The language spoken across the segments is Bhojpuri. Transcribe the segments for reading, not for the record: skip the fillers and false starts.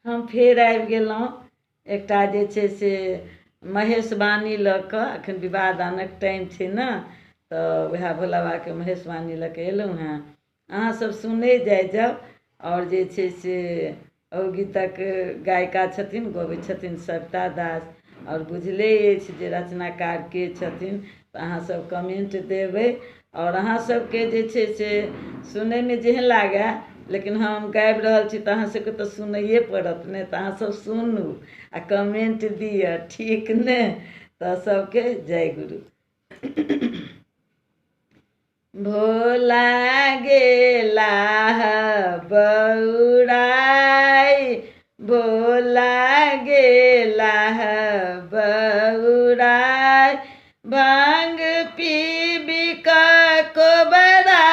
हम फेर आबि गेलहुँ एकटा जे छै से महेशवाणी लऽ कऽ। एखन विवाह दानक टाइम छै ने, तऽ वएह भोला बाबाके महेशवाणी लऽ कऽ एलहुँ हेँ। अहाँसभ सुनै जाउ। आओर जे छै से ओ गीतक गायिका छथिन, गबै छथिन सविता दास। और बुझले अछि जे रचनाकार के छथिन, तऽ अहाँसभ कमेंट देबै। और अहाँसभके जे छै से सुनैमे जेहन लागै, लेकिन हम गाबि रहल छी तऽ अहाँसभके तऽ सुनैए पड़त ने, तऽ अहाँसभ सुनू आ कमेंट दिअ, ठीक ने। तऽ सबके जय गुरु। भोला गेला बौराई, भोला गेला बौराई, भांग पीबी कोबरा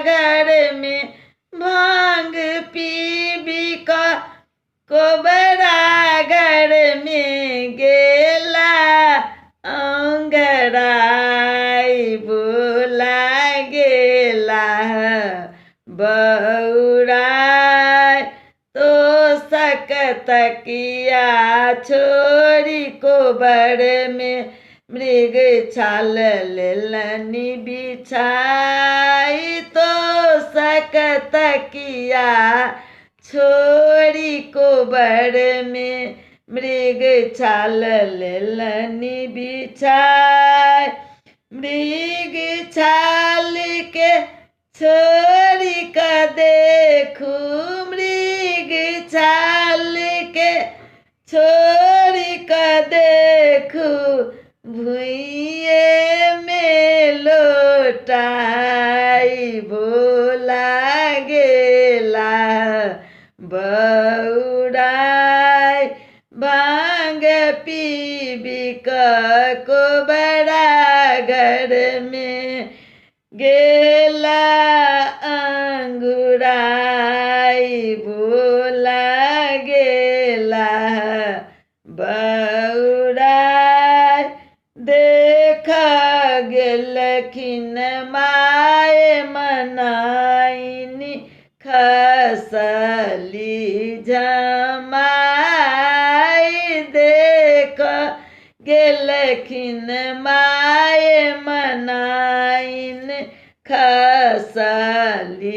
घर में, भांग पीबी कोबरा घर में गेला अंगराई, भोला गेला बौराई। तो सकतकिया छोड़ी कोबर में, मृग छाल लेलनी बिछाई। तो सकतकिया छोड़ी कोबर में, मृग छाल लेलनी बिछाई। मृग छाल के छोड़ी का देखू, मृग छाल के छोड़ी का देखू, भुइये में लोटाई। भोला गेला बौराई, भांग पीबी कोबरा घर में गेला अंगुराई। भोला गेला बौराई, देख गेलखिन माय मनाइनी, खसली जमाई। देख गेलखिन माय मनाइन, खसली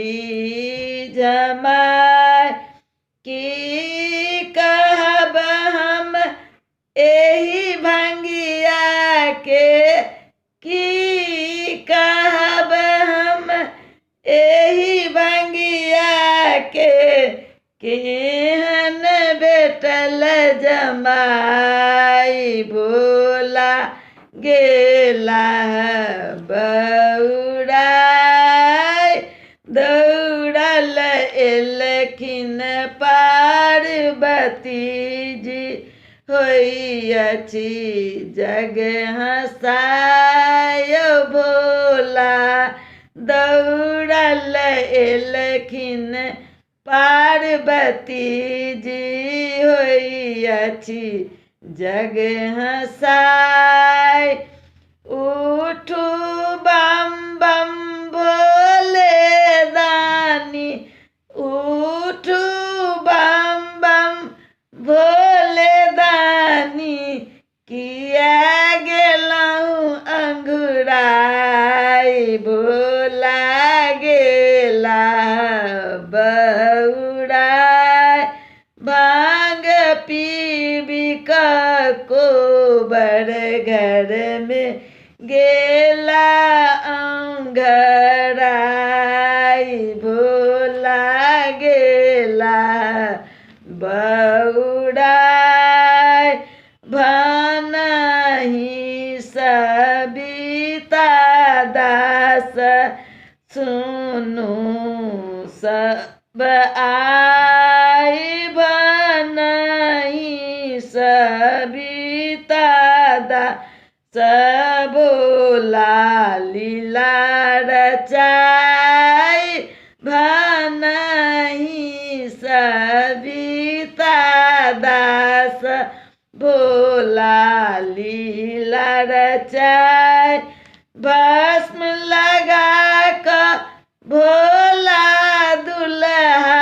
जमाई। की कहब हम एही भंगिया के, की कहब हम एही भंगिया के, केहन भेटल जमाई। भोला गेला बौराई, दौड़ल एलखिन पार्वती जी, होइअछि जग हँसाय। भोला दौड़ल एलखिन पार्वती जी, होइअछि जग हँसाय। उठू बम बम भोले दानी, उठू बम बम भोले दानी, किया गेलहुँ अंगुराई। भोला गेला बौराई, भांग पीबी कोबर घर में गेला अंगराई। भोला गेला बौराई, भनहि सविता दास, सुनू सब आई। भनहि सविता दास, भोला लीला रचाई। भनहि सविता दास, भोला लीला रचाई। भस्म लगा कर भोला दुल्हा,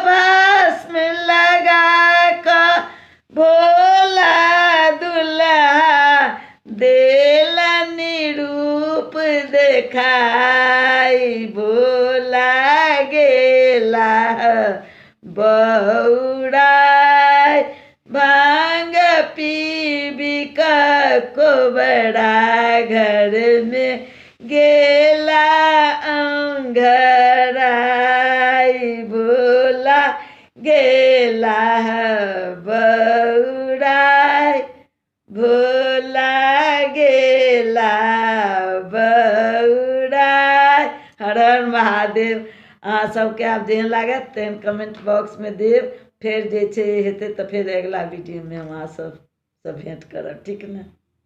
भस्म लगा गेला बौराय भांग पीबी को बड़ा घर में गेला अंगराई भोला गेला बौराय भोला गेला बौराय। हर हर महादेव। अहाँ सबके आब जेहन लागत तेहन कमेंट बॉक्स में देव। फिर जे छै हेतै तऽ फिर अगला वीडियो में हम अहाँ सब भेंट करब, ठीक ने।